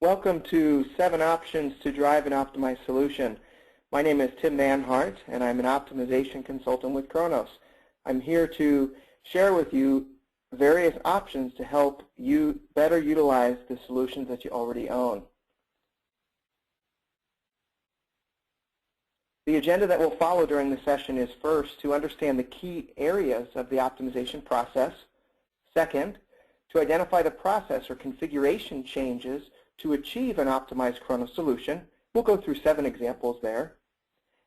Welcome to 7 Options to Drive an Optimized Solution. My name is Tim Manhardt, and I'm an optimization consultant with Kronos. I'm here to share with you various options to help you better utilize the solutions that you already own. The agenda that will follow during the session is first, to understand the key areas of the optimization process. Second, to identify the process or configuration changes to achieve an optimized Kronos solution. We'll go through 7 examples there.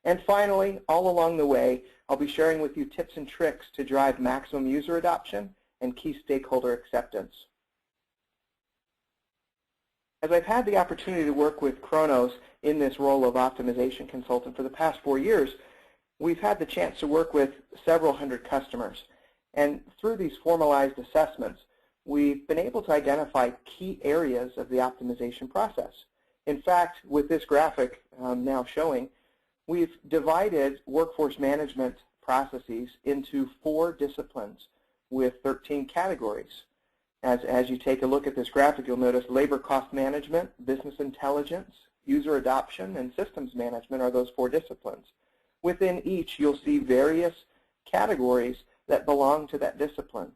And finally, all along the way, I'll be sharing with you tips and tricks to drive maximum user adoption and key stakeholder acceptance. As I've had the opportunity to work with Kronos in this role of optimization consultant for the past 4 years, we've had the chance to work with several hundred customers. And through these formalized assessments, we've been able to identify key areas of the optimization process. In fact, with this graphic now showing, we've divided workforce management processes into 4 disciplines with 13 categories. As you take a look at this graphic, you'll notice labor cost management, business intelligence, user adoption, and systems management are those 4 disciplines. Within each, you'll see various categories that belong to that discipline.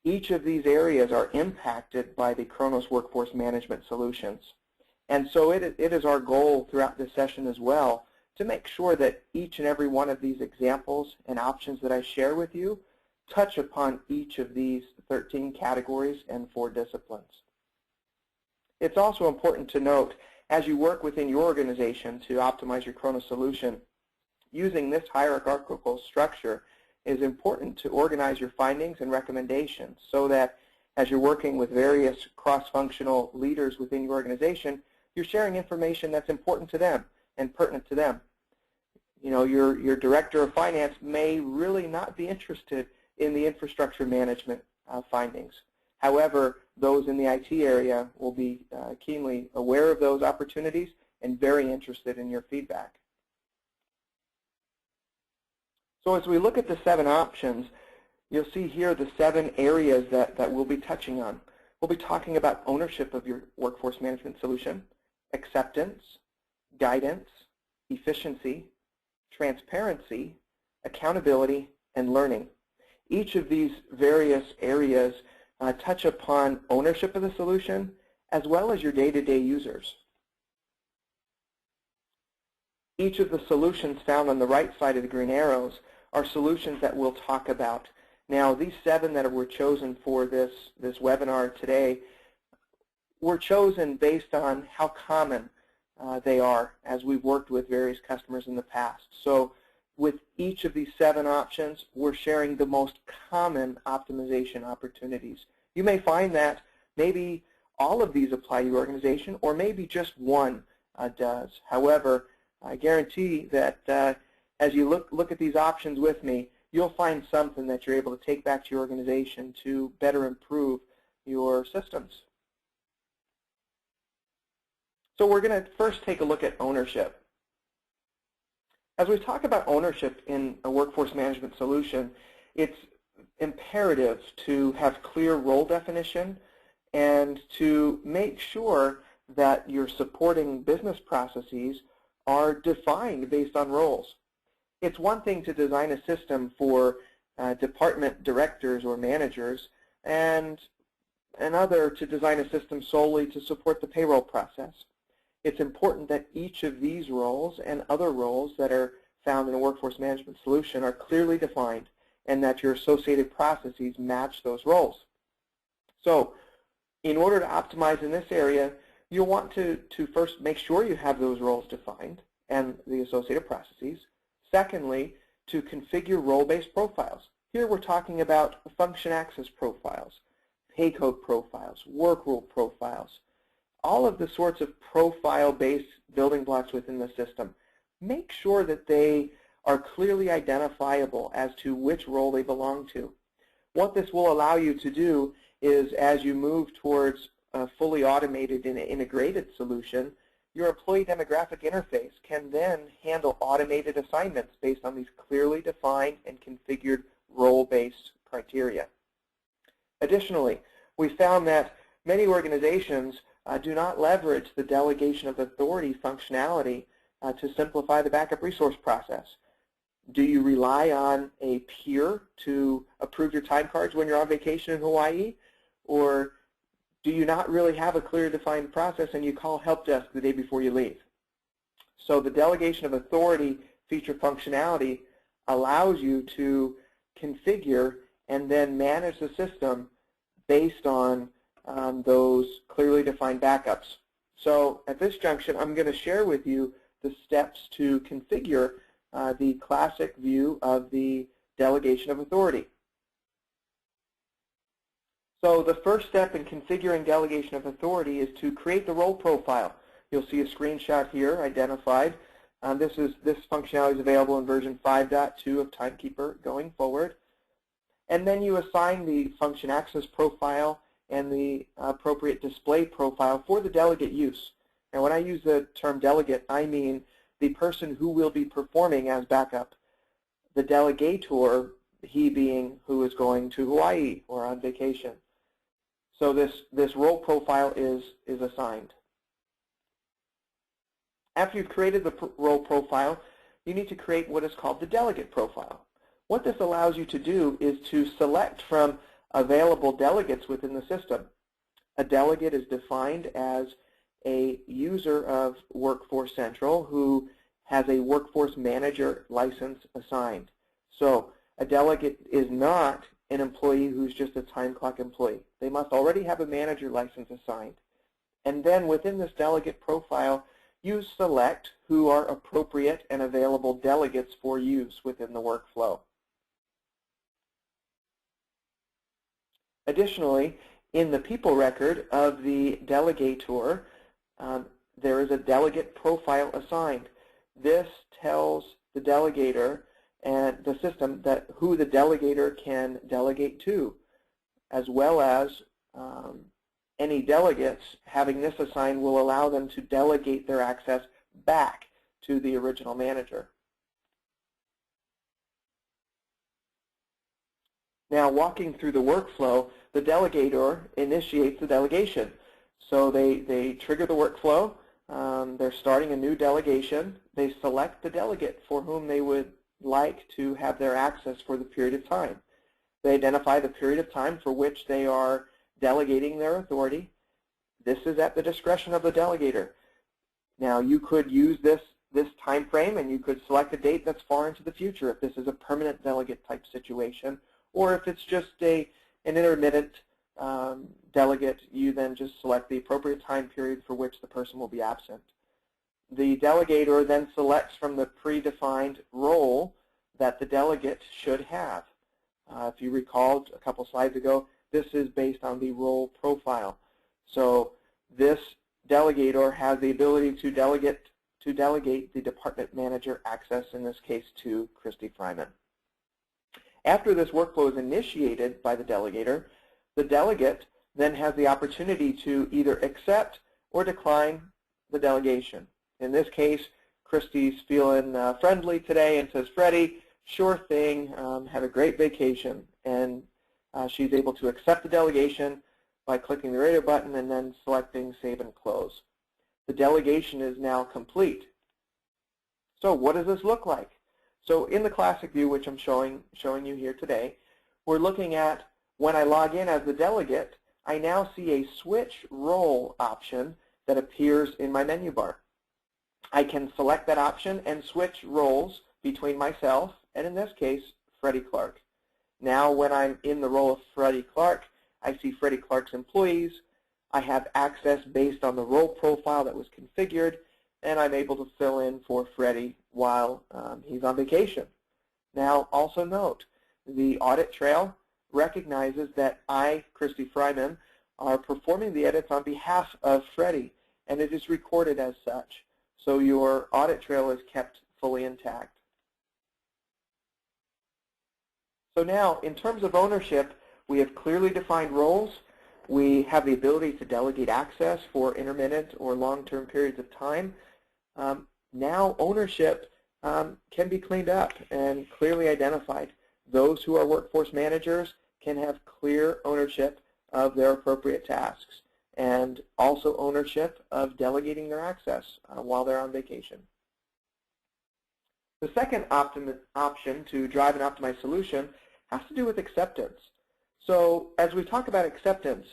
Each of these areas are impacted by the Kronos Workforce Management Solutions. And so it is our goal throughout this session as well to make sure that each and every one of these examples and options that I share with you touch upon each of these 13 categories and 4 disciplines. It's also important to note, as you work within your organization to optimize your Kronos solution, using this hierarchical structure is important to organize your findings and recommendations so that as you're working with various cross-functional leaders within your organization, you're sharing information that's important to them and pertinent to them. You know, your director of finance may really not be interested in the infrastructure management findings. However, those in the IT area will be keenly aware of those opportunities and very interested in your feedback. So as we look at the 7 options, you'll see here the 7 areas that we'll be touching on. We'll be talking about ownership of your workforce management solution, acceptance, guidance, efficiency, transparency, accountability, and learning. Each of these various areas touch upon ownership of the solution as well as your day-to-day users. Each of the solutions found on the right side of the green arrows are solutions that we'll talk about. Now, these 7 that were chosen for this webinar today were chosen based on how common they are as we've worked with various customers in the past. So with each of these 7 options, we're sharing the most common optimization opportunities. You may find that maybe all of these apply to your organization, or maybe just one does. However, I guarantee that as you look at these options with me, you'll find something that you're able to take back to your organization to better improve your systems. So we're going to first take a look at ownership. As we talk about ownership in a workforce management solution, it's imperative to have clear role definition and to make sure that your supporting business processes are defined based on roles. It's one thing to design a system for department directors or managers, and another to design a system solely to support the payroll process. It's important that each of these roles and other roles that are found in a workforce management solution are clearly defined and that your associated processes match those roles. So in order to optimize in this area, you'll want to first make sure you have those roles defined and the associated processes. Secondly, to configure role-based profiles. Here we're talking about function access profiles, pay code profiles, work rule profiles, all of the sorts of profile-based building blocks within the system. Make sure that they are clearly identifiable as to which role they belong to. What this will allow you to do is, as you move towards a fully automated and integrated solution, your employee demographic interface can then handle automated assignments based on these clearly defined and configured role-based criteria. Additionally, we found that many organizations do not leverage the delegation of authority functionality to simplify the backup resource process. Do you rely on a peer to approve your time cards when you're on vacation in Hawaii? Or do you not really have a clear defined process and you call help desk the day before you leave? So the delegation of authority feature functionality allows you to configure and then manage the system based on those clearly defined backups. So at this junction, I'm going to share with you the steps to configure the classic view of the delegation of authority. So the first step in configuring delegation of authority is to create the role profile. You'll see a screenshot here identified. This functionality is available in version 5.2 of Timekeeper going forward. And then you assign the function access profile and the appropriate display profile for the delegate use. And when I use the term delegate, I mean the person who will be performing as backup. The delegator, he being who is going to Hawaii or on vacation. So this role profile is assigned. After you've created the role profile, you need to create what is called the delegate profile. What this allows you to do is to select from available delegates within the system. A delegate is defined as a user of Workforce Central who has a Workforce Manager license assigned. So a delegate is not an employee who's just a time clock employee. They must already have a manager license assigned. And then within this delegate profile, you select who are appropriate and available delegates for use within the workflow. Additionally, in the people record of the delegator, there is a delegate profile assigned. This tells the delegator and the system that who the delegator can delegate to, as well as any delegates having this assigned will allow them to delegate their access back to the original manager. Now, walking through the workflow, the delegator initiates the delegation. So they trigger the workflow. They're starting a new delegation. They select the delegate for whom they would like to have their access for the period of time. They identify the period of time for which they are delegating their authority. This is at the discretion of the delegator. Now, you could use this time frame and you could select a date that's far into the future if this is a permanent delegate type situation, or if it's just an intermittent delegate, you then just select the appropriate time period for which the person will be absent. The delegator then selects from the predefined role that the delegate should have. If you recalled a couple slides ago, this is based on the role profile. So this delegator has the ability to delegate the department manager access, in this case to Christy Fryman. After this workflow is initiated by the delegator, the delegate then has the opportunity to either accept or decline the delegation. In this case, Christy's feeling friendly today and says, Freddie, sure thing, have a great vacation. And she's able to accept the delegation by clicking the radio button and then selecting Save and Close. The delegation is now complete. So what does this look like? So in the classic view, which I'm showing you here today, we're looking at when I log in as the delegate, I now see a switch role option that appears in my menu bar. I can select that option and switch roles between myself and, in this case, Freddie Clark. Now when I'm in the role of Freddie Clark, I see Freddie Clark's employees. I have access based on the role profile that was configured, and I'm able to fill in for Freddie while he's on vacation. Now, also note, the audit trail recognizes that I, Christy Fryman, are performing the edits on behalf of Freddie, and it is recorded as such. So your audit trail is kept fully intact. So now, in terms of ownership, we have clearly defined roles. We have the ability to delegate access for intermittent or long-term periods of time. Now ownership can be cleaned up and clearly identified. Those who are workforce managers can have clear ownership of their appropriate tasks. and also ownership of delegating their access while they're on vacation. The second option to drive an optimized solution has to do with acceptance. So as we talk about acceptance,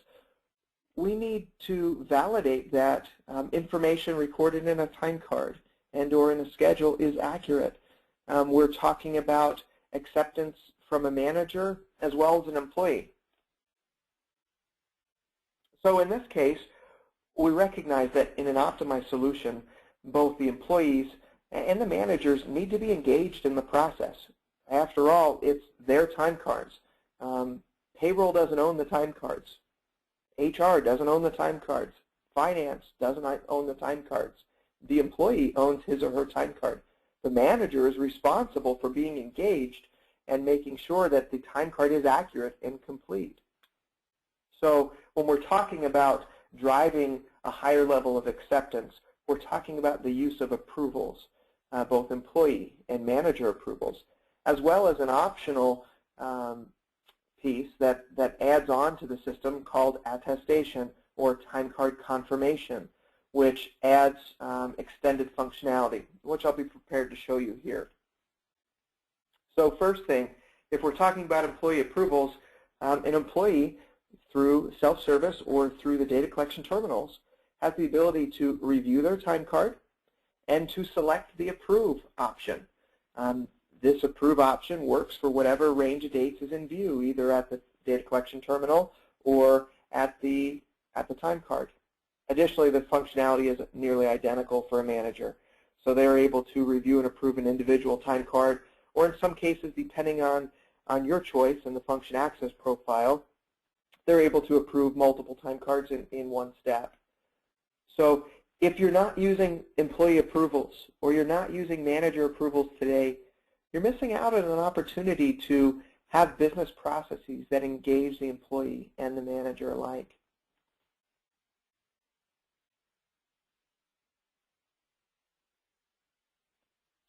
we need to validate that information recorded in a time card and or in a schedule is accurate. We're talking about acceptance from a manager as well as an employee. So in this case, we recognize that in an optimized solution, both the employees and the managers need to be engaged in the process. After all, it's their time cards. Payroll doesn't own the time cards. HR doesn't own the time cards. Finance doesn't own the time cards. The employee owns his or her time card. The manager is responsible for being engaged and making sure that the time card is accurate and complete. So when we're talking about driving a higher level of acceptance, we're talking about the use of approvals, both employee and manager approvals, as well as an optional piece that adds on to the system called attestation or time card confirmation, which adds extended functionality, which I'll be prepared to show you here. So first thing, if we're talking about employee approvals, an employee through self-service or through the data collection terminals has the ability to review their time card and to select the approve option. This approve option works for whatever range of dates is in view, either at the data collection terminal or at the time card. Additionally, the functionality is nearly identical for a manager. So they're able to review and approve an individual time card, or in some cases, depending on your choice and the function access profile, they're able to approve multiple time cards in one step. So if you're not using employee approvals or you're not using manager approvals today, you're missing out on an opportunity to have business processes that engage the employee and the manager alike.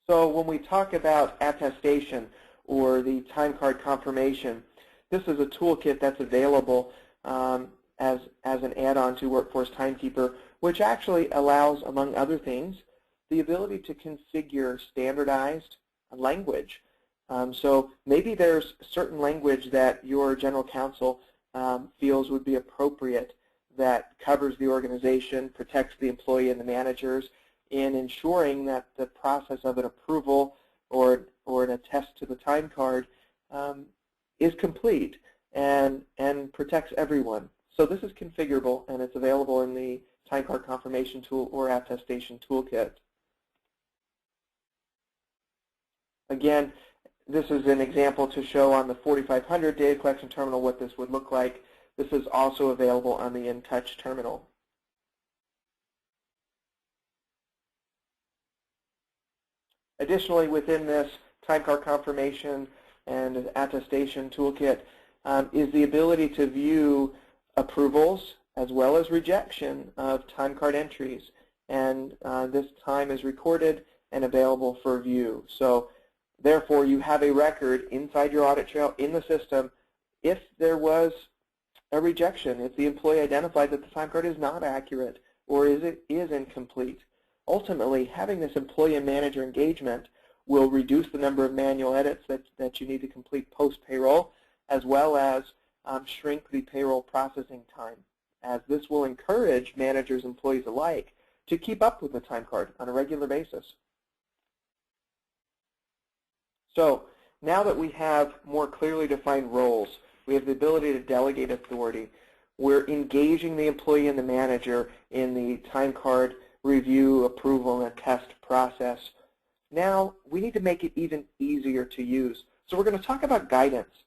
So when we talk about attestation or the time card confirmation, this is a toolkit that's available as an add-on to Workforce Timekeeper, which actually allows, among other things, the ability to configure standardized language. So maybe there's certain language that your general counsel feels would be appropriate that covers the organization, protects the employee and the managers, in ensuring that the process of an approval or an attest to the time card is complete and protects everyone. So this is configurable, and it's available in the time card confirmation tool or attestation toolkit. Again, this is an example to show on the 4500 data collection terminal what this would look like. This is also available on the InTouch terminal. Additionally, within this time card confirmation and attestation toolkit is the ability to view approvals as well as rejection of time card entries. And this time is recorded and available for view. So therefore, you have a record inside your audit trail in the system if there was a rejection, if the employee identified that the time card is not accurate or is incomplete. Ultimately, having this employee and manager engagement will reduce the number of manual edits that you need to complete post-payroll, as well as shrink the payroll processing time, as this will encourage managers and employees alike to keep up with the time card on a regular basis. So now that we have more clearly defined roles, we have the ability to delegate authority. We're engaging the employee and the manager in the time card review, approval, and test process. Now we need to make it even easier to use. So we're going to talk about guidance.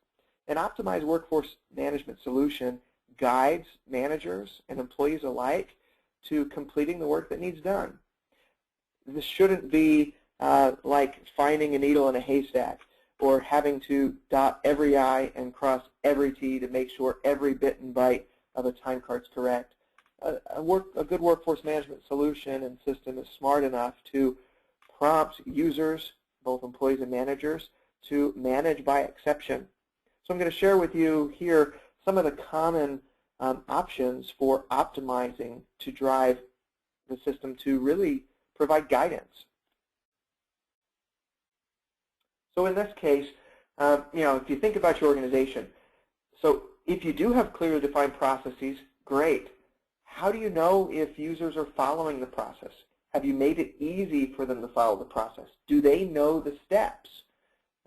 An optimized workforce management solution guides managers and employees alike to completing the work that needs done. This shouldn't be like finding a needle in a haystack or having to dot every I and cross every T to make sure every bit and byte of a time card is correct. A good workforce management solution and system is smart enough to prompt users, both employees and managers, to manage by exception. So I'm going to share with you here some of the common options for optimizing to drive the system to really provide guidance. So in this case, if you think about your organization, so if you do have clearly defined processes, great. How do you know if users are following the process? Have you made it easy for them to follow the process? Do they know the steps?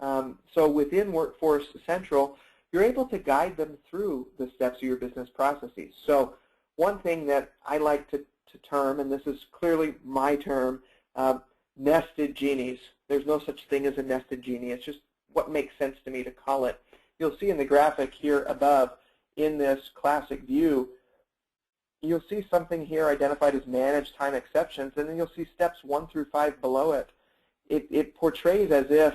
So within Workforce Central, you're able to guide them through the steps of your business processes. So one thing that I like to term, and this is clearly my term, nested genies. There's no such thing as a nested genie. It's just what makes sense to me to call it. You'll see in the graphic here above in this classic view, you'll see something here identified as manage time exceptions, and then you'll see steps 1 through 5 below it. It portrays as if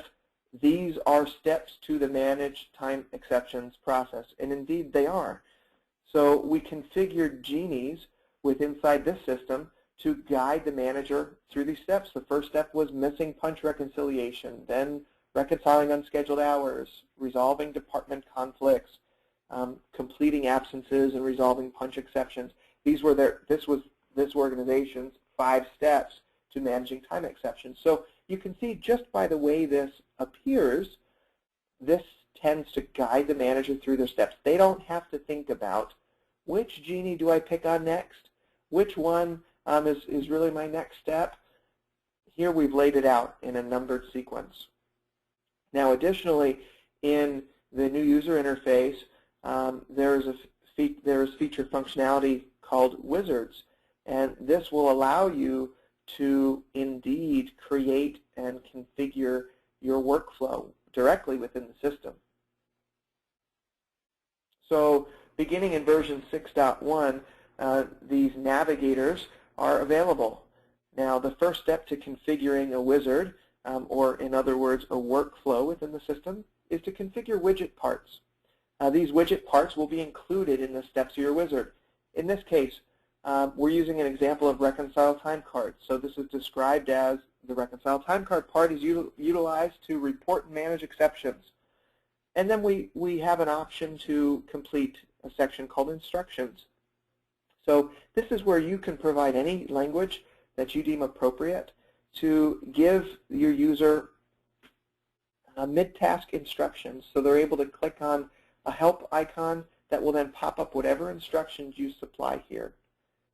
these are steps to the manage time exceptions process, and indeed they are. So we configured genies inside this system to guide the manager through these steps. The first step was missing punch reconciliation, then reconciling unscheduled hours, resolving department conflicts, completing absences, and resolving punch exceptions. These were this was this organization's 5 steps to managing time exceptions. So you can see just by the way this appears, this tends to guide the manager through their steps. They don't have to think about which genie do I pick on next, which one is really my next step. Here we've laid it out in a numbered sequence. Now additionally, in the new user interface, there is featured functionality called wizards, and this will allow you to indeed create and configure your workflow directly within the system. So beginning in version 6.1, these navigators are available. Now the first step to configuring a wizard, or in other words a workflow within the system, is to configure widget parts. These widget parts will be included in the steps of your wizard. In this case, we're using an example of reconcile time cards. So this is described as the reconcile time card part is utilized to report and manage exceptions. And then we have an option to complete a section called instructions. So this is where you can provide any language that you deem appropriate to give your user mid-task instructions. So they're able to click on a help icon that will then pop up whatever instructions you supply here.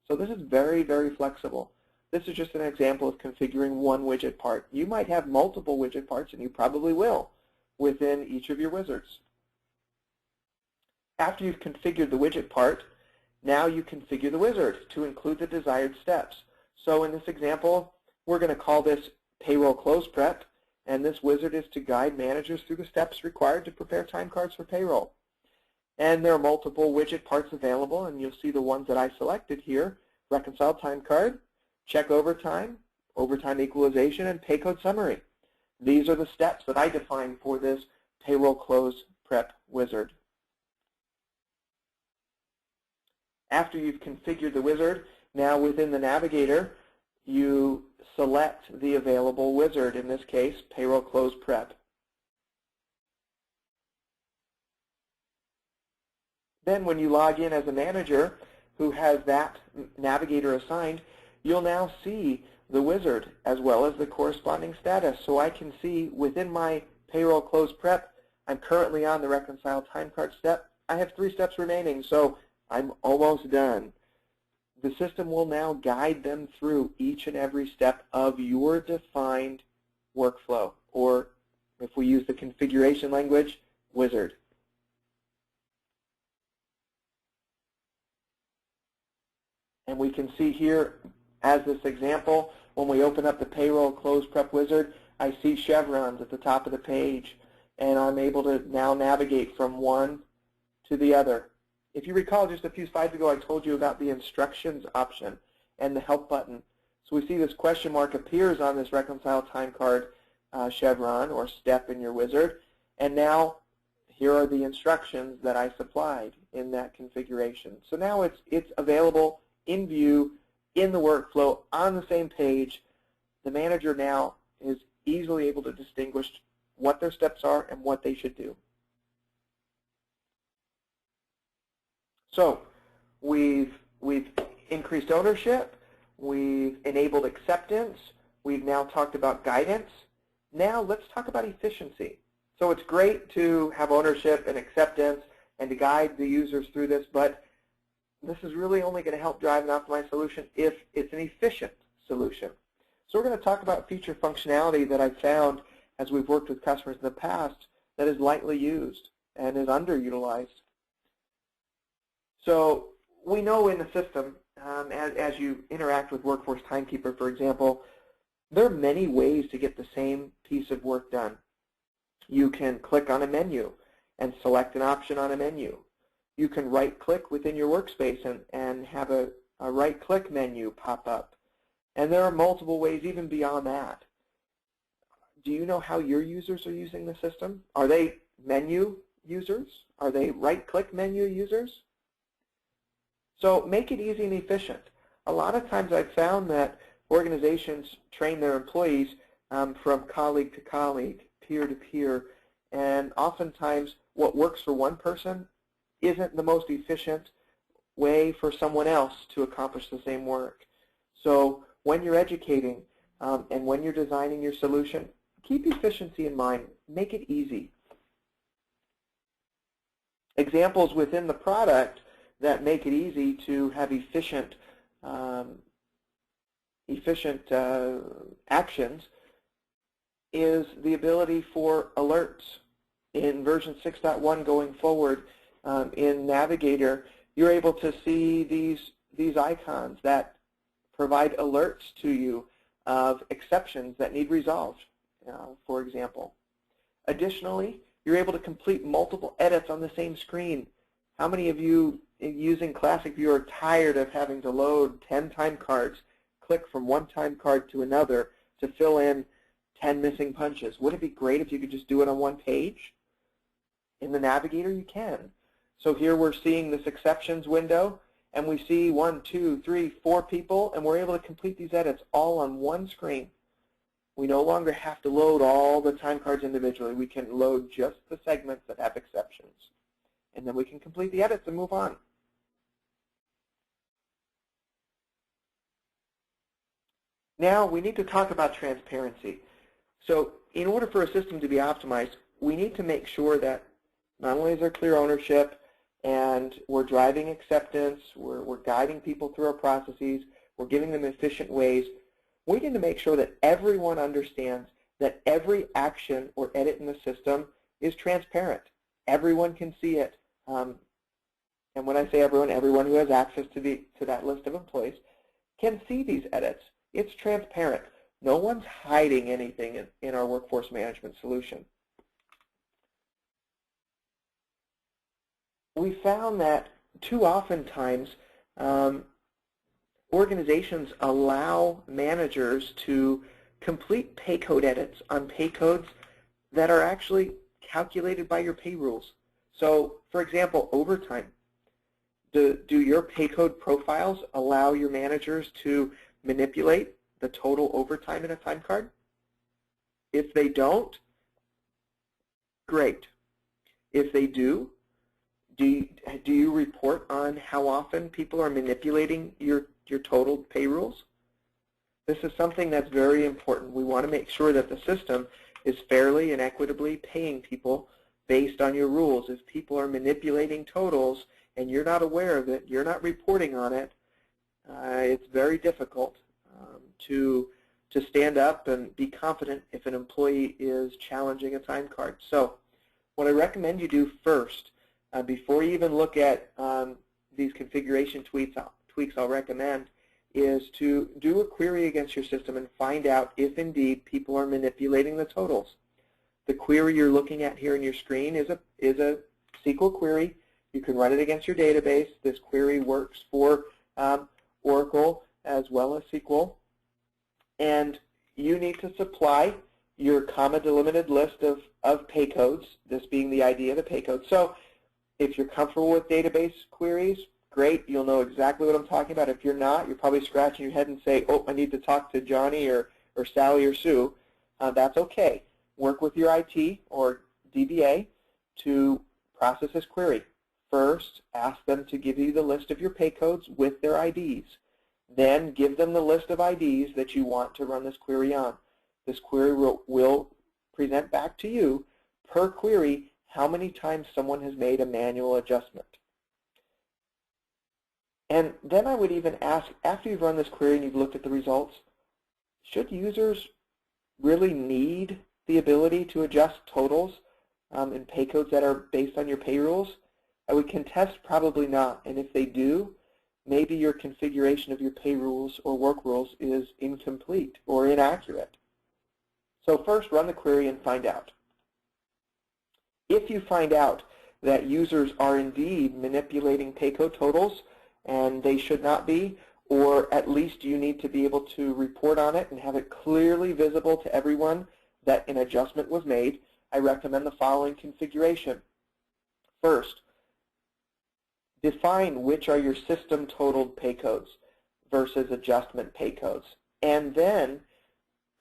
So this is very, very flexible. This is just an example of configuring one widget part. You might have multiple widget parts, and you probably will, within each of your wizards. After you've configured the widget part, now you configure the wizard to include the desired steps. So in this example, we're going to call this payroll close prep, and this wizard is to guide managers through the steps required to prepare time cards for payroll. And there are multiple widget parts available, and you'll see the ones that I selected here: reconcile time card, check overtime, overtime equalization, and pay code summary. These are the steps that I define for this payroll close prep wizard. After you've configured the wizard, now within the navigator, you select the available wizard, in this case, payroll close prep. Then when you log in as a manager who has that navigator assigned, you'll now see the wizard as well as the corresponding status. So I can see within my payroll close prep, I'm currently on the reconcile time card step. I have 3 steps remaining, so I'm almost done. The system will now guide them through each and every step of your defined workflow, or if we use the configuration language, wizard. And we can see here, as this example, when we open up the payroll close prep wizard, I see chevrons at the top of the page, and I'm able to now navigate from one to the other. If you recall, just a few slides ago, I told you about the instructions option and the help button. So we see this question mark appears on this reconcile time card chevron or step in your wizard, and now here are the instructions that I supplied in that configuration. So now it's available in view, in the workflow, on the same page. The manager now is easily able to distinguish what their steps are and what they should do. So We've increased ownership. We've enabled acceptance. We've now talked about guidance. Now let's talk about efficiency. So it's great to have ownership and acceptance and to guide the users through this, but this is really only going to help drive an optimized solution if it's an efficient solution. So we're going to talk about feature functionality that I've found as we've worked with customers in the past that is lightly used and is underutilized. So we know in the system, as you interact with Workforce Timekeeper, for example, there are many ways to get the same piece of work done. You can click on a menu and select an option on a menu. You can right-click within your workspace and have a right-click menu pop up. And there are multiple ways even beyond that. Do you know how your users are using the system? Are they menu users? Are they right-click menu users? So make it easy and efficient. A lot of times I've found that organizations train their employees from colleague to colleague, peer to peer, and oftentimes what works for one person isn't the most efficient way for someone else to accomplish the same work. So when you're educating and when you're designing your solution, keep efficiency in mind. Make it easy. Examples within the product that make it easy to have efficient actions is the ability for alerts. In version 6.1 going forward, in Navigator, you're able to see these icons that provide alerts to you of exceptions that need resolved, for example. Additionally, you're able to complete multiple edits on the same screen. How many of you using Classic View are tired of having to load 10 time cards, click from one time card to another to fill in 10 missing punches? Wouldn't it be great if you could just do it on one page? In the Navigator, you can. So here we're seeing this exceptions window, and we see 1, 2, 3, 4 people, and we're able to complete these edits all on one screen. We no longer have to load all the time cards individually. We can load just the segments that have exceptions. And then we can complete the edits and move on. Now we need to talk about transparency. So in order for a system to be optimized, we need to make sure that not only is there clear ownership and we're driving acceptance, we're guiding people through our processes, we're giving them efficient ways, we need to make sure that everyone understands that every action or edit in the system is transparent. Everyone can see it. And when I say everyone, everyone who has access to that list of employees can see these edits. It's transparent. No one's hiding anything in our workforce management solution. We found that too often times organizations allow managers to complete pay code edits on pay codes that are actually calculated by your pay rules. So, for example, overtime. Do your pay code profiles allow your managers to manipulate the total overtime in a time card? If they don't, great. If they do you report on how often people are manipulating your total pay rules? This is something that's very important. We want to make sure that the system is fairly and equitably paying people based on your rules. If people are manipulating totals and you're not aware of it, you're not reporting on it, it's very difficult to stand up and be confident if an employee is challenging a time card. So what I recommend you do first, before you even look at these configuration tweaks I'll recommend, is to do a query against your system and find out if indeed people are manipulating the totals. The query you're looking at here on your screen is a SQL query. You can run it against your database. This query works for Oracle as well as SQL. And you need to supply your comma-delimited list of pay codes, this being the ID of the pay code. So if you're comfortable with database queries, great. You'll know exactly what I'm talking about. If you're not, you're probably scratching your head and say, oh, I need to talk to Johnny or Sally or Sue. That's okay. Work with your IT or DBA to process this query. first ask them to give you the list of your pay codes with their IDs. Then give them the list of IDs that you want to run this query on. This query will present back to you per query how many times someone has made a manual adjustment. And then I would even ask, after you've run this query and you've looked at the results, should users really need the ability to adjust totals in pay codes that are based on your pay rules? I would contest probably not. And if they do, maybe your configuration of your pay rules or work rules is incomplete or inaccurate. So first, run the query and find out. If you find out that users are indeed manipulating pay code totals, and they should not be, or at least you need to be able to report on it and have it clearly visible to everyone that an adjustment was made, I recommend the following configuration. First, define which are your system totaled pay codes versus adjustment pay codes, and then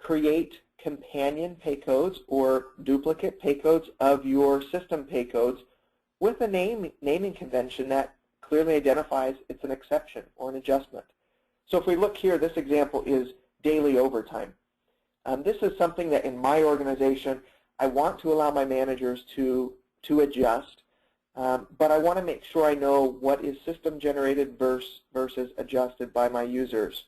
create companion pay codes or duplicate pay codes of your system pay codes with a naming convention that clearly identifies it's an exception or an adjustment. So if we look here, this example is daily overtime. This is something that in my organization I want to allow my managers to adjust, but I want to make sure I know what is system generated versus adjusted by my users.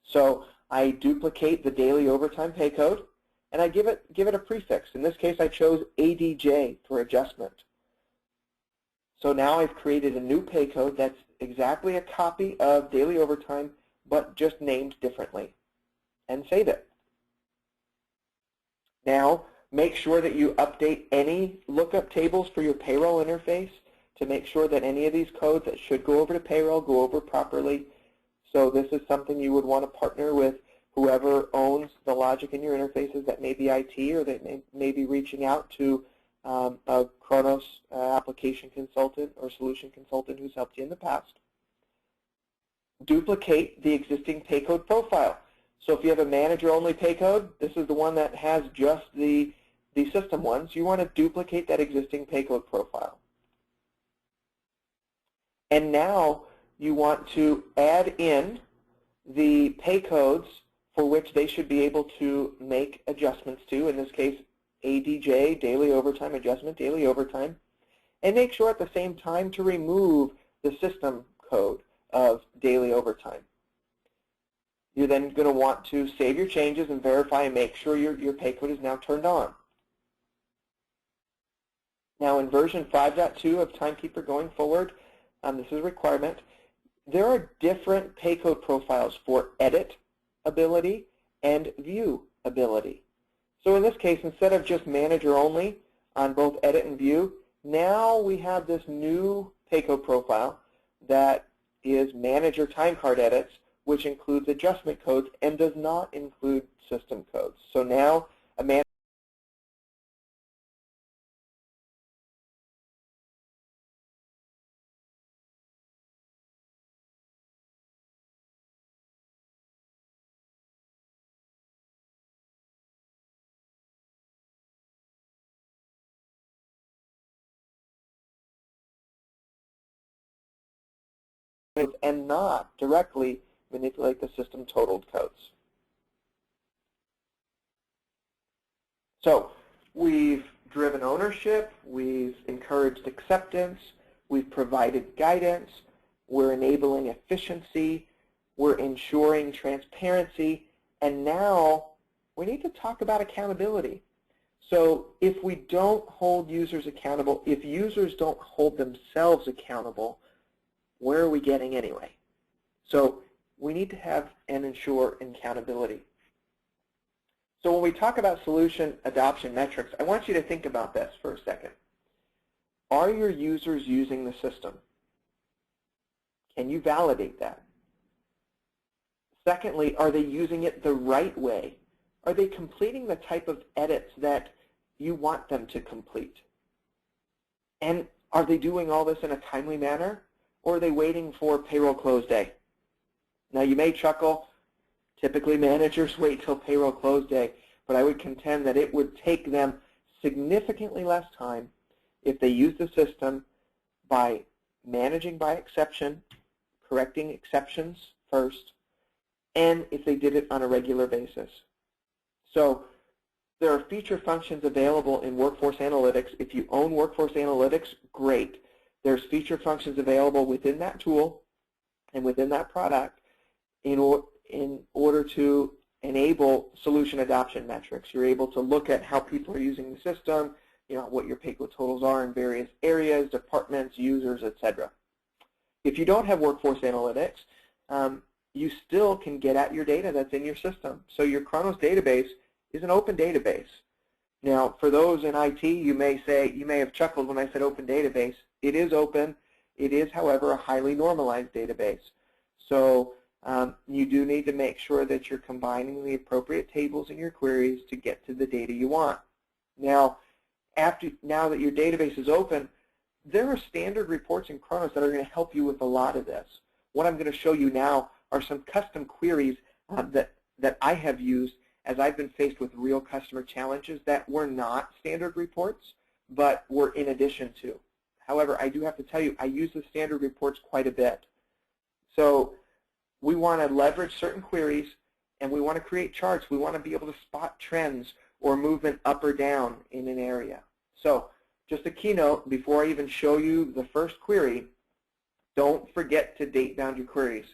So I duplicate the daily overtime pay code and I give it a prefix. In this case I chose ADJ for adjustment. So now I've created a new pay code that's exactly a copy of daily overtime, but just named differently, and save it. Now, make sure that you update any lookup tables for your payroll interface to make sure that any of these codes that should go over to payroll go over properly. So this is something you would want to partner with whoever owns the logic in your interfaces. That may be IT, or they may be reaching out to a Kronos application consultant or solution consultant who's helped you in the past. Duplicate the existing pay code profile. So if you have a manager-only pay code, this is the one that has just the system ones. You want to duplicate that existing pay code profile. And now you want to add in the pay codes for which they should be able to make adjustments to, in this case, ADJ, daily overtime adjustment, daily overtime, and make sure at the same time to remove the system code of daily overtime. You're then going to want to save your changes and verify and make sure your pay code is now turned on. Now in version 5.2 of Timekeeper going forward, this is a requirement, there are different pay code profiles for edit ability and view ability. So in this case, instead of just manager only on both edit and view, now we have this new pay code profile that is manager time card edits, which includes adjustment codes and does not include system codes. So now a manager and not directly manipulate the system totaled codes. So we've driven ownership, we've encouraged acceptance, we've provided guidance, we're enabling efficiency, we're ensuring transparency, and now we need to talk about accountability. So if we don't hold users accountable, if users don't hold themselves accountable, where are we getting anyway? So we need to have and ensure accountability. So when we talk about solution adoption metrics, I want you to think about this for a second. Are your users using the system? Can you validate that? Secondly, are they using it the right way? Are they completing the type of edits that you want them to complete? And are they doing all this in a timely manner? Or are they waiting for payroll close day? Now you may chuckle, typically managers wait till payroll close day, but I would contend that it would take them significantly less time if they use the system by managing by exception, correcting exceptions first, and if they did it on a regular basis. So there are feature functions available in Workforce Analytics. If you own Workforce Analytics, great. There's feature functions available within that tool and within that product in order to enable solution adoption metrics. You're able to look at how people are using the system, what your pay totals are in various areas, departments, users, etc. If you don't have Workforce Analytics, you still can get at your data that's in your system. So your Kronos database is an open database. Now, for those in IT, you may have chuckled when I said open database. It is open. It is, however, a highly normalized database. So you do need to make sure that you're combining the appropriate tables in your queries to get to the data you want. Now that your database is open, there are standard reports in Kronos that are going to help you with a lot of this. What I'm going to show you now are some custom queries that I have used as I've been faced with real customer challenges that were not standard reports, but were in addition to. However, I do have to tell you, I use the standard reports quite a bit. So we want to leverage certain queries, and we want to create charts. We want to be able to spot trends or movement up or down in an area. So just a keynote, before I even show you the first query, don't forget to date bound your queries,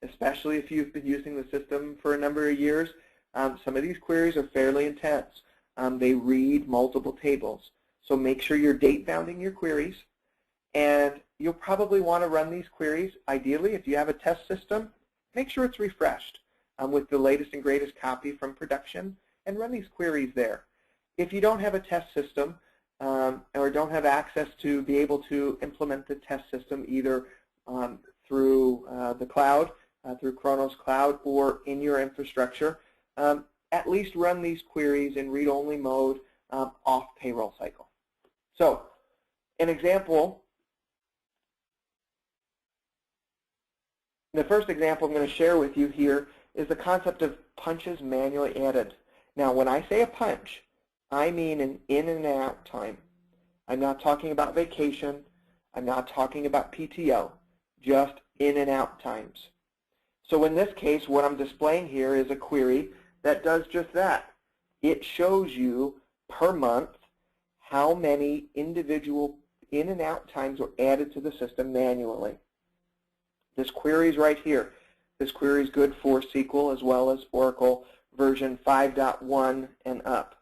especially if you've been using the system for a number of years. Some of these queries are fairly intense. They read multiple tables. So make sure you're date bounding your queries, and you'll probably want to run these queries. Ideally, if you have a test system, make sure it's refreshed with the latest and greatest copy from production, and run these queries there. If you don't have a test system or don't have access to be able to implement the test system either through the cloud, through Kronos Cloud, or in your infrastructure, at least run these queries in read-only mode off payroll cycle. So an example, the first example I'm going to share with you here is the concept of punches manually added. Now, when I say a punch, I mean an in and out time. I'm not talking about vacation. I'm not talking about PTO, just in and out times. So in this case, what I'm displaying here is a query that does just that. It shows you per month how many individual in and out times are added to the system manually. This query is right here. This query is good for SQL as well as Oracle version 5.1 and up.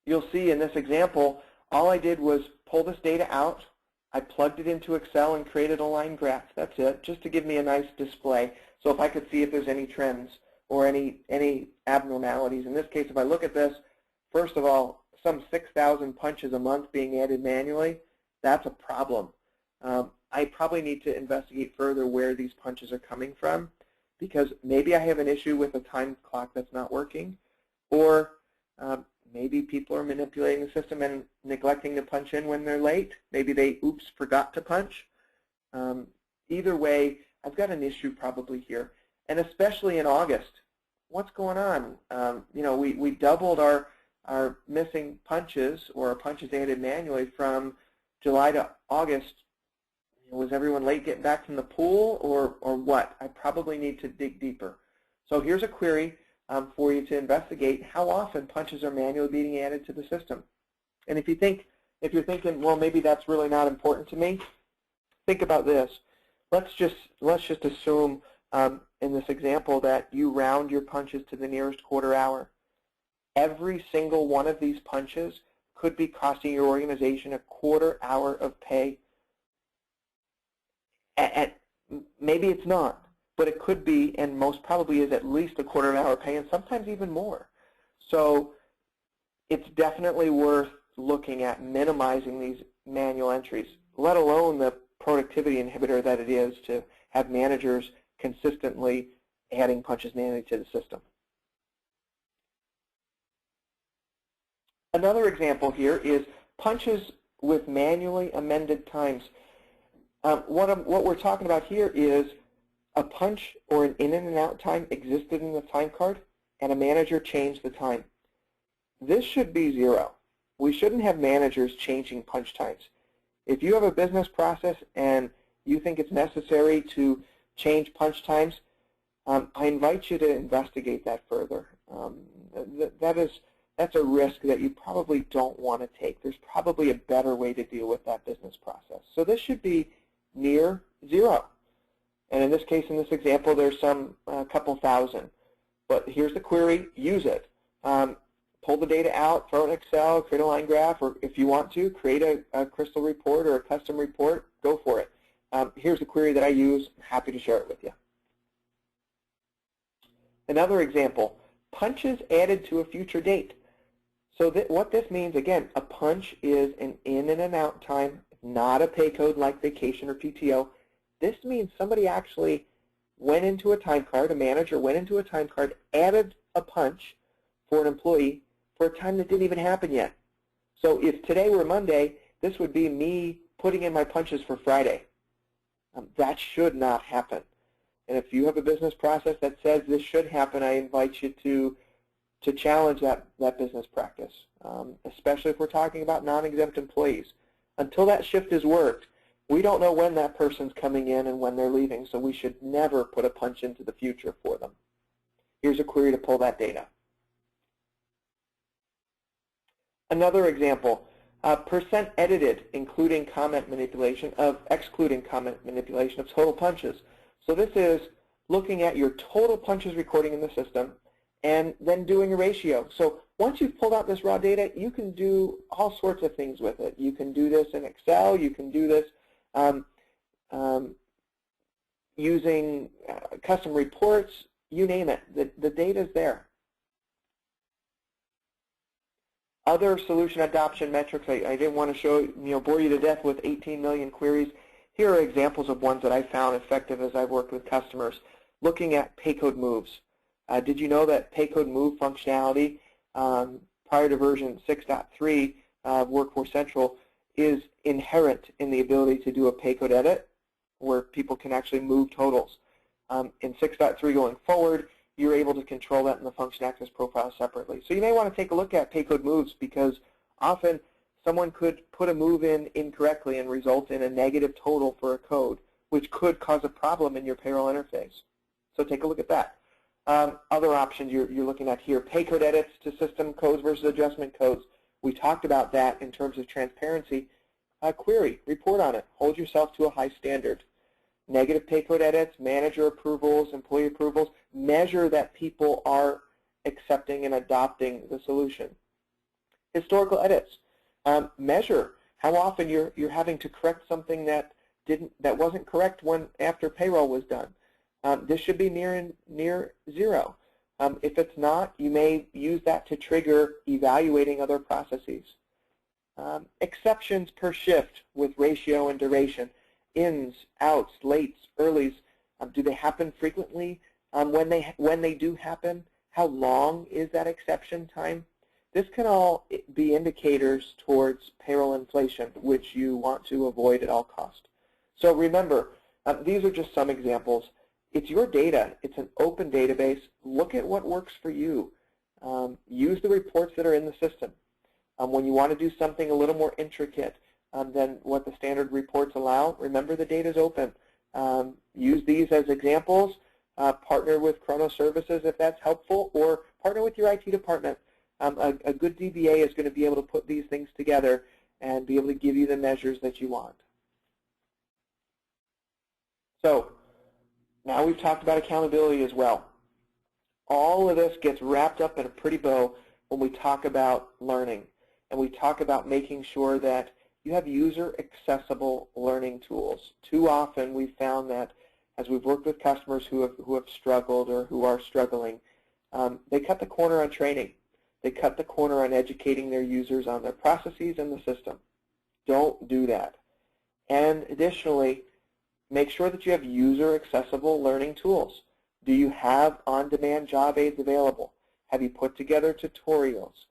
You'll see in this example, all I did was pull this data out. I plugged it into Excel and created a line graph. That's it, just to give me a nice display. So if I could see if there's any trends or any abnormalities. In this case, if I look at this, first of all, some 6,000 punches a month being added manually, that's a problem. I probably need to investigate further where these punches are coming from, because maybe I have an issue with a time clock that's not working, or maybe people are manipulating the system and neglecting to punch in when they're late. Maybe they, oops, forgot to punch. Either way, I've got an issue probably here, and especially in August. What's going on? We doubled our missing punches, or our punches added manually, from July to August. Was everyone late getting back from the pool, or what? I probably need to dig deeper. So here's a query for you to investigate how often punches are manually being added to the system. And if you're thinking, well, maybe that's really not important to me, think about this. Let's just assume in this example that you round your punches to the nearest quarter hour. Every single one of these punches could be costing your organization a quarter hour of pay. Maybe it's not, but it could be, and most probably is, at least a quarter hour pay, and sometimes even more. So it's definitely worth looking at minimizing these manual entries, let alone the productivity inhibitor that it is to have managers consistently adding punches manually to the system. Another example here is punches with manually amended times. What we're talking about here is a punch or an in and out time existed in the time card, and a manager changed the time. This should be 0. We shouldn't have managers changing punch times. If you have a business process and you think it's necessary to change punch times, I invite you to investigate that further. That's a risk that you probably don't want to take. There's probably a better way to deal with that business process. So this should be near zero. And in this case, in this example, there's some couple thousand. But here's the query, use it. Pull the data out, throw it in Excel, create a line graph, or if you want to, create a crystal report or a custom report, go for it. Here's the query that I use. I'm happy to share it with you. Another example, punches added to a future date. So what this means, again, a punch is an in and an out time, not a pay code like vacation or PTO. This means somebody actually went into a time card, a manager went into a time card, added a punch for an employee for a time that didn't even happen yet. So if today were Monday, this would be me putting in my punches for Friday. That should not happen. And if you have a business process that says this should happen, I invite you to challenge that business practice, especially if we're talking about non-exempt employees. Until that shift is worked, we don't know when that person's coming in and when they're leaving, so we should never put a punch into the future for them. Here's a query to pull that data. Another example, percent edited, including comment manipulation of, excluding comment manipulation of total punches. So this is looking at your total punches recording in the system and then doing a ratio. So once you've pulled out this raw data, you can do all sorts of things with it. You can do this in Excel. You can do this using custom reports. You name it. The data's there. Other solution adoption metrics, I didn't want to bore you to death with 18 million queries. Here are examples of ones that I found effective as I've worked with customers. Looking at pay code moves. Did you know that pay code move functionality prior to version 6.3 of Workforce Central is inherent in the ability to do a pay code edit where people can actually move totals. In 6.3 going forward, you're able to control that in the function access profile separately. So you may want to take a look at pay code moves because often someone could put a move in incorrectly and result in a negative total for a code, which could cause a problem in your payroll interface. So take a look at that. Other options you're looking at here, pay code edits to system codes versus adjustment codes. We talked about that in terms of transparency. Query, report on it. Hold yourself to a high standard. Negative pay code edits, manager approvals, employee approvals, measure that people are accepting and adopting the solution. Historical edits, measure how often you're having to correct something that wasn't correct after payroll was done. This should be near zero. If it's not, you may use that to trigger evaluating other processes. Exceptions per shift with ratio and duration. Ins, outs, lates, earlies, do they happen frequently? When they do happen, how long is that exception time? This can all be indicators towards payroll inflation, which you want to avoid at all costs. So remember, these are just some examples. It's your data. It's an open database. Look at what works for you. Use the reports that are in the system. When you want to do something a little more intricate than what the standard reports allow, remember the data is open. Use these as examples. Partner with Kronos Services if that's helpful, or partner with your IT department. A good DBA is going to be able to put these things together and be able to give you the measures that you want. So now we've talked about accountability as well. All of this gets wrapped up in a pretty bow when we talk about learning, and we talk about making sure that you have user-accessible learning tools. Too often we've found that as we've worked with customers who have struggled or who are struggling, they cut the corner on training. They cut the corner on educating their users on their processes and the system. Don't do that. And additionally, make sure that you have user-accessible learning tools. Do you have on-demand job aids available? Have you put together tutorials?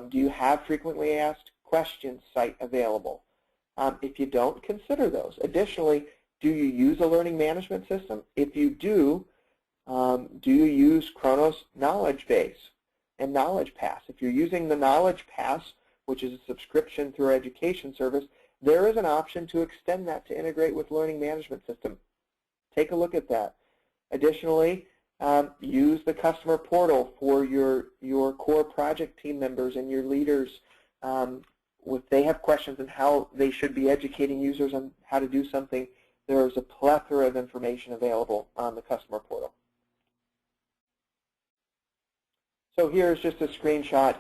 Do you have frequently asked questions site available? If you don't, consider those. Additionally, do you use a learning management system? If you do you use Kronos Knowledge Base and Knowledge Pass? If you're using the Knowledge Pass, which is a subscription through our education service, there is an option to extend that to integrate with learning management system. Take a look at that. Additionally, use the customer portal for your core project team members and your leaders. If they have questions on how they should be educating users on how to do something, there's a plethora of information available on the customer portal. So here's just a screenshot.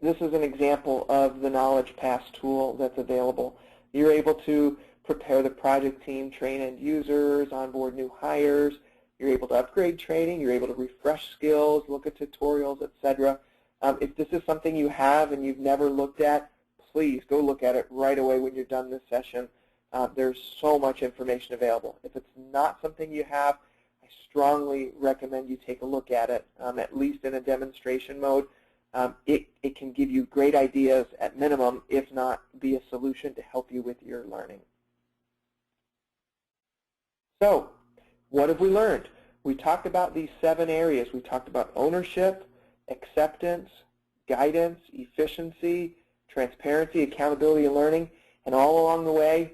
This is an example of the Knowledge Pass tool that's available. You're able to prepare the project team, train end users, onboard new hires. You're able to upgrade training. You're able to refresh skills, look at tutorials, etc. If this is something you have and you've never looked at, please go look at it right away when you're done this session. There's so much information available. If it's not something you have, I strongly recommend you take a look at it, at least in a demonstration mode. It can give you great ideas at minimum, if not be a solution to help you with your learning. So, what have we learned? We talked about these 7 areas. We talked about ownership, acceptance, guidance, efficiency, transparency, accountability, and learning. And all along the way,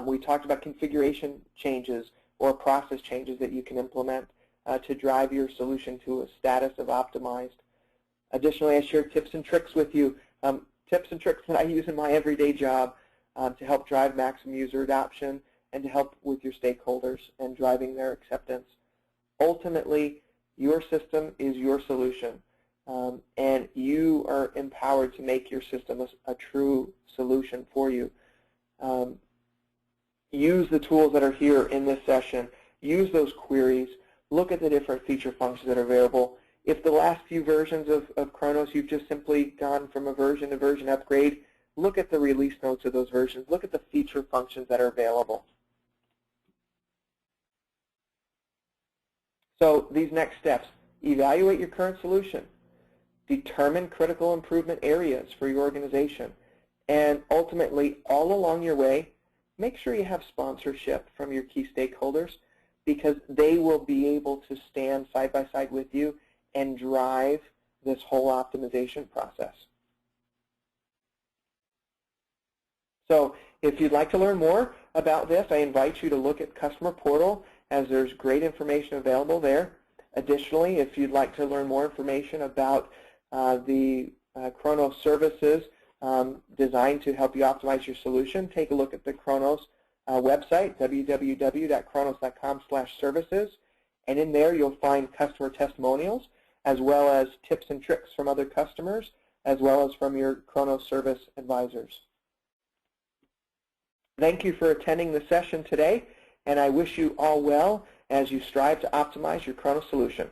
we talked about configuration changes or process changes that you can implement to drive your solution to a status of optimized. Additionally, I shared tips and tricks with you, tips and tricks that I use in my everyday job to help drive maximum user adoption and to help with your stakeholders and driving their acceptance. Ultimately, your system is your solution, and you are empowered to make your system a true solution for you. Use the tools that are here in this session. Use those queries. Look at the different feature functions that are available. If the last few versions of Kronos, you've just simply gone from a version to version upgrade, look at the release notes of those versions. Look at the feature functions that are available. So these next steps, evaluate your current solution, determine critical improvement areas for your organization, and ultimately, all along your way, make sure you have sponsorship from your key stakeholders because they will be able to stand side by side with you and drive this whole optimization process. So if you'd like to learn more about this, I invite you to look at Customer Portal as there's great information available there. Additionally, if you'd like to learn more information about the Kronos services designed to help you optimize your solution, take a look at the Kronos website, www.kronos.com/services, and in there you'll find customer testimonials as well as tips and tricks from other customers as well as from your Kronos service advisors. Thank you for attending the session today, and I wish you all well as you strive to optimize your Kronos solution.